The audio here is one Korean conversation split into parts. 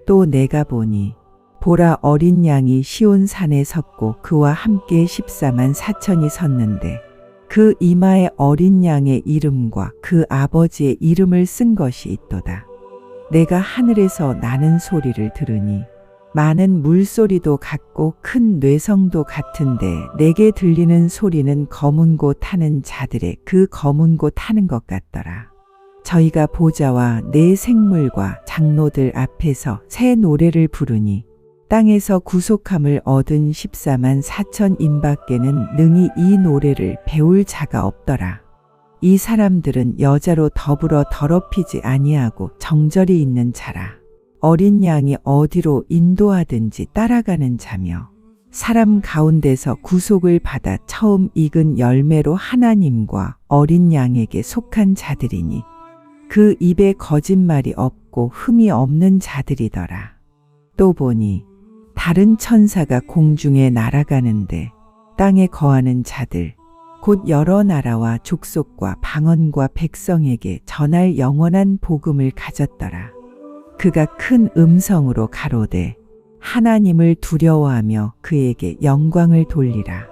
또 내가 보니 보라, 어린 양이 시온산에 섰고 그와 함께 14만 4천이 섰는데 그 이마에 어린 양의 이름과 그 아버지의 이름을 쓴 것이 있도다. 내가 하늘에서 나는 소리를 들으니 많은 물소리도 같고 큰 뇌성도 같은데 내게 들리는 소리는 검은 고 타는 자들의 그 검은 고 타는 것 같더라. 저희가 보좌와 네 생물과 장로들 앞에서 새 노래를 부르니 땅에서 구속함을 얻은 14만 4천인밖에는 능히 이 노래를 배울 자가 없더라. 이 사람들은 여자로 더불어 더럽히지 아니하고 정절이 있는 자라. 어린 양이 어디로 인도하든지 따라가는 자며 사람 가운데서 구속을 받아 처음 익은 열매로 하나님과 어린 양에게 속한 자들이니 그 입에 거짓말이 없고 흠이 없는 자들이더라. 또 보니 다른 천사가 공중에 날아가는데 땅에 거하는 자들 곧 여러 나라와 족속과 방언과 백성에게 전할 영원한 복음을 가졌더라. 그가 큰 음성으로 가로되 하나님을 두려워하며 그에게 영광을 돌리라.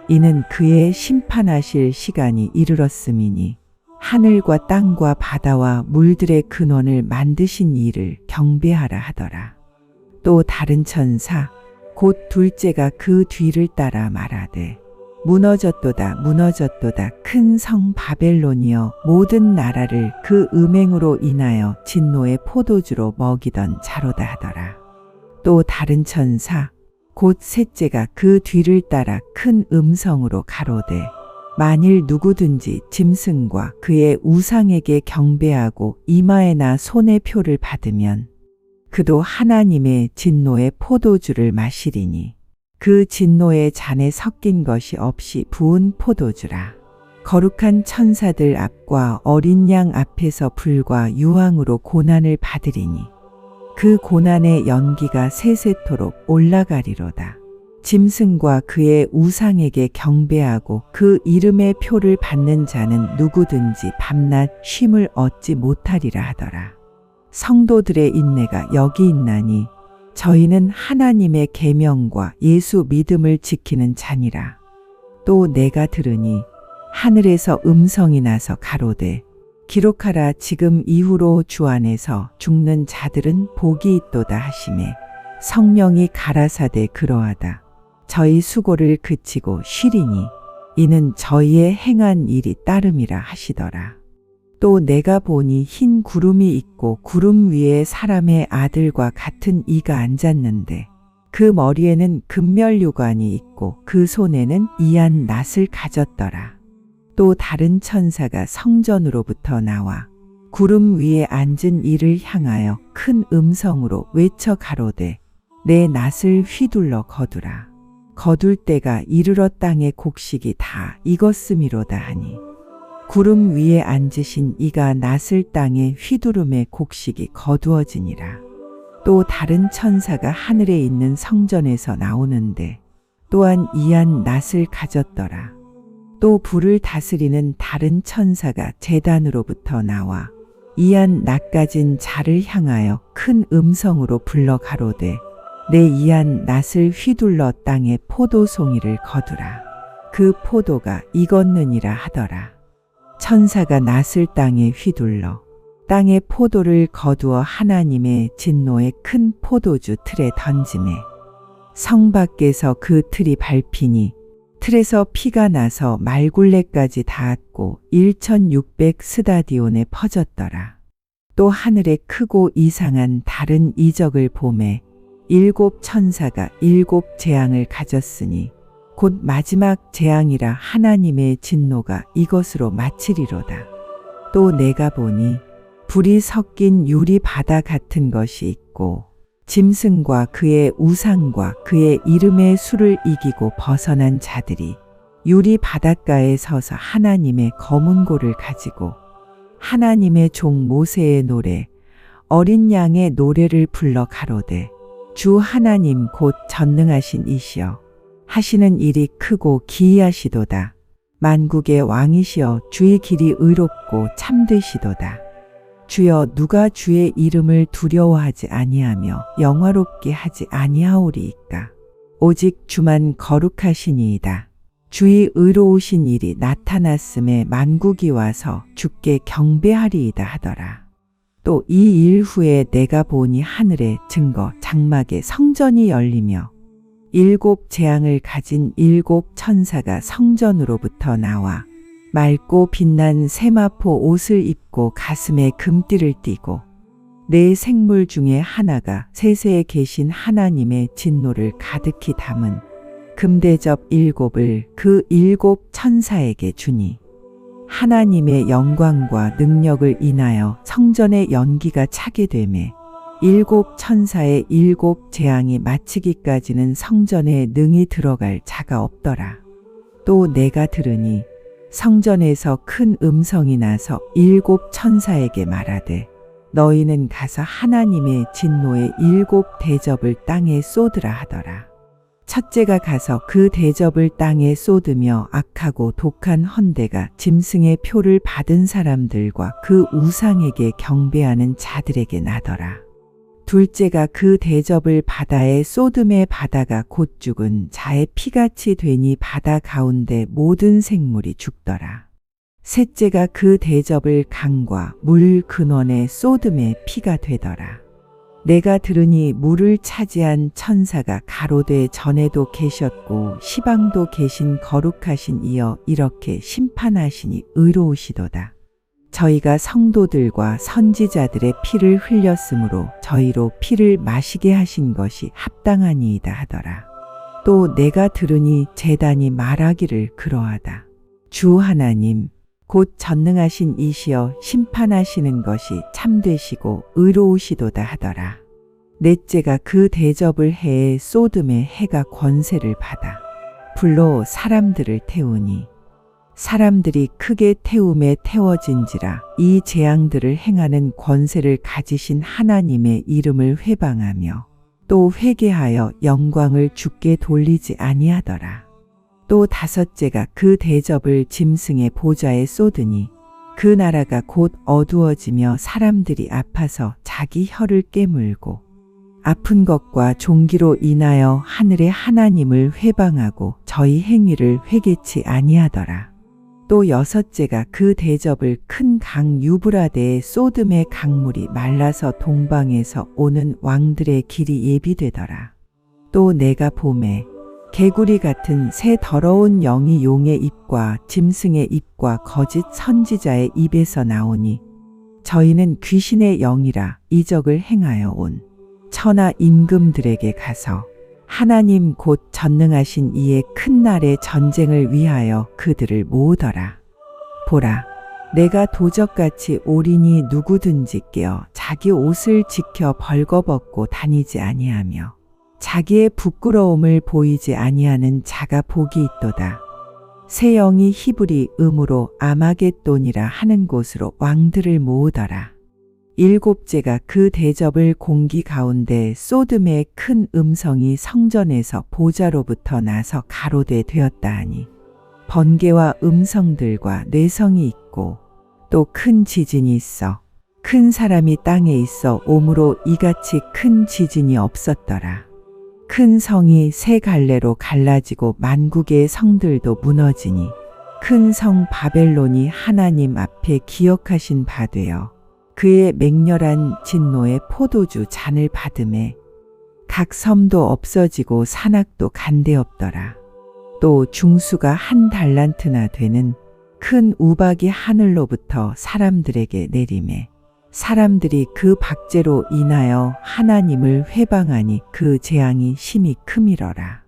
이는 그의 심판하실 시간이 이르렀음이니 하늘과 땅과 바다와 물들의 근원을 만드신 이를 경배하라 하더라. 또 다른 천사 곧 둘째가 그 뒤를 따라 말하되 무너졌도다 무너졌도다 큰 성 바벨론이여 모든 나라를 그 음행으로 인하여 진노의 포도주로 먹이던 자로다 하더라. 또 다른 천사 곧 셋째가 그 뒤를 따라 큰 음성으로 가로되 만일 누구든지 짐승과 그의 우상에게 경배하고 이마에나 손에 표를 받으면 그도 하나님의 진노의 포도주를 마시리니 그 진노의 잔에 섞인 것이 없이 부은 포도주라. 거룩한 천사들 앞과 어린 양 앞에서 불과 유황으로 고난을 받으리니 그 고난의 연기가 세세토록 올라가리로다. 짐승과 그의 우상에게 경배하고 그 이름의 표를 받는 자는 누구든지 밤낮 쉼을 얻지 못하리라 하더라. 성도들의 인내가 여기 있나니 저희는 하나님의 계명과 예수 믿음을 지키는 자니라. 또 내가 들으니 하늘에서 음성이 나서 가로되 기록하라. 지금 이후로 주 안에서 죽는 자들은 복이 있도다 하시매 성령이 가라사대 그러하다. 저희 수고를 그치고 쉬리니 이는 저희의 행한 일이 따름이라 하시더라. 또 내가 보니 흰 구름이 있고 구름 위에 사람의 아들과 같은 이가 앉았는데 그 머리에는 금멸유관이 있고 그 손에는 이한 낫을 가졌더라. 또 다른 천사가 성전으로부터 나와 구름 위에 앉은 이를 향하여 큰 음성으로 외쳐 가로되 내 낫을 휘둘러 거두라. 거둘 때가 이르러 땅의 곡식이 다 익었음이로다 하니 구름 위에 앉으신 이가 낫을 땅에 휘두름에 곡식이 거두어지니라. 또 다른 천사가 하늘에 있는 성전에서 나오는데 또한 이한 낫을 가졌더라. 또 불을 다스리는 다른 천사가 제단으로부터 나와 이한 낫 가진 자를 향하여 큰 음성으로 불러 가로되 내 이한 낫을 휘둘러 땅에 포도송이를 거두라. 그 포도가 익었느니라 하더라. 천사가 낫을 땅에 휘둘러 땅의 포도를 거두어 하나님의 진노의 큰 포도주 틀에 던지매 성 밖에서 그 틀이 밟히니 틀에서 피가 나서 말굴레까지 닿았고 1600 스다디온에 퍼졌더라. 또 하늘에 크고 이상한 다른 이적을 보매 7 천사가 7 재앙을 가졌으니 곧 마지막 재앙이라 하나님의 진노가 이것으로 마치리로다. 또 내가 보니 불이 섞인 유리 바다 같은 것이 있고 짐승과 그의 우상과 그의 이름의 수를 이기고 벗어난 자들이 유리 바닷가에 서서 하나님의 검은 고를 가지고 하나님의 종 모세의 노래 어린 양의 노래를 불러 가로되 주 하나님 곧 전능하신 이시여 하시는 일이 크고 기이하시도다. 만국의 왕이시여 주의 길이 의롭고 참되시도다. 주여 누가 주의 이름을 두려워하지 아니하며 영화롭게 하지 아니하오리이까. 오직 주만 거룩하시니이다. 주의 의로우신 일이 나타났음에 만국이 와서 주께 경배하리이다 하더라. 또 이 일 후에 내가 보니 하늘의 증거 장막에 성전이 열리며 일곱 재앙을 가진 일곱 천사가 성전으로부터 나와 맑고 빛난 세마포 옷을 입고 가슴에 금띠를 띠고 네 생물 중에 하나가 세세에 계신 하나님의 진노를 가득히 담은 금대접 일곱을 그 일곱 천사에게 주니 하나님의 영광과 능력을 인하여 성전의 연기가 차게 되매 일곱 천사의 일곱 재앙이 마치기까지는 성전에 능히 들어갈 자가 없더라. 또 내가 들으니 성전에서 큰 음성이 나서 일곱 천사에게 말하되 너희는 가서 하나님의 진노의 일곱 대접을 땅에 쏟으라 하더라. 첫째가 가서 그 대접을 땅에 쏟으며 악하고 독한 헌대가 짐승의 표를 받은 사람들과 그 우상에게 경배하는 자들에게 나더라. 둘째가 그 대접을 바다에 쏟음에 바다가 곧 죽은 자의 피같이 되니 바다 가운데 모든 생물이 죽더라. 셋째가 그 대접을 강과 물 근원에 쏟음에 피가 되더라. 내가 들으니 물을 차지한 천사가 가로되 전에도 계셨고 시방도 계신 거룩하신 이여 이렇게 심판하시니 의로우시도다. 저희가 성도들과 선지자들의 피를 흘렸으므로 저희로 피를 마시게 하신 것이 합당하니이다 하더라. 또 내가 들으니 제단이 말하기를 그러하다. 주 하나님 곧 전능하신 이시여 심판하시는 것이 참되시고 의로우시도다 하더라. 넷째가 그 대접을 해에 쏟음에 해가 권세를 받아 불로 사람들을 태우니 사람들이 크게 태움에 태워진지라. 이 재앙들을 행하는 권세를 가지신 하나님의 이름을 회방하며 또 회개하여 영광을 주께 돌리지 아니하더라. 또 다섯째가 그 대접을 짐승의 보좌에 쏟으니 그 나라가 곧 어두워지며 사람들이 아파서 자기 혀를 깨물고 아픈 것과 종기로 인하여 하늘의 하나님을 회방하고 저희 행위를 회개치 아니하더라. 또 여섯째가 그 대접을 큰 강 유브라데에 쏟음의 강물이 말라서 동방에서 오는 왕들의 길이 예비되더라. 또 내가 보매 개구리 같은 새 더러운 영이 용의 입과 짐승의 입과 거짓 선지자의 입에서 나오니 저희는 귀신의 영이라 이적을 행하여 온 천하 임금들에게 가서 하나님 곧 전능하신 이의 큰 날의 전쟁을 위하여 그들을 모으더라. 보라, 내가 도적같이 오리니 누구든지 깨어 자기 옷을 지켜 벌거벗고 다니지 아니하며 자기의 부끄러움을 보이지 아니하는 자가 복이 있도다. 새 영이 히브리 음으로 아마겟돈이라 하는 곳으로 왕들을 모으더라. 일곱째가 그 대접을 공기 가운데 쏟음의 큰 음성이 성전에서 보좌로부터 나서 가로되 되었다 하니 번개와 음성들과 뇌성이 있고 또 큰 지진이 있어 큰 사람이 땅에 있어 오므로 이같이 큰 지진이 없었더라. 큰 성이 세 갈래로 갈라지고 만국의 성들도 무너지니 큰 성 바벨론이 하나님 앞에 기억하신 바 되어 그의 맹렬한 진노의 포도주 잔을 받음에 각 섬도 없어지고 산악도 간데없더라. 또 중수가 한 달란트나 되는 큰 우박이 하늘로부터 사람들에게 내리매 사람들이 그 박제로 인하여 하나님을 회방하니 그 재앙이 심히 크미러라.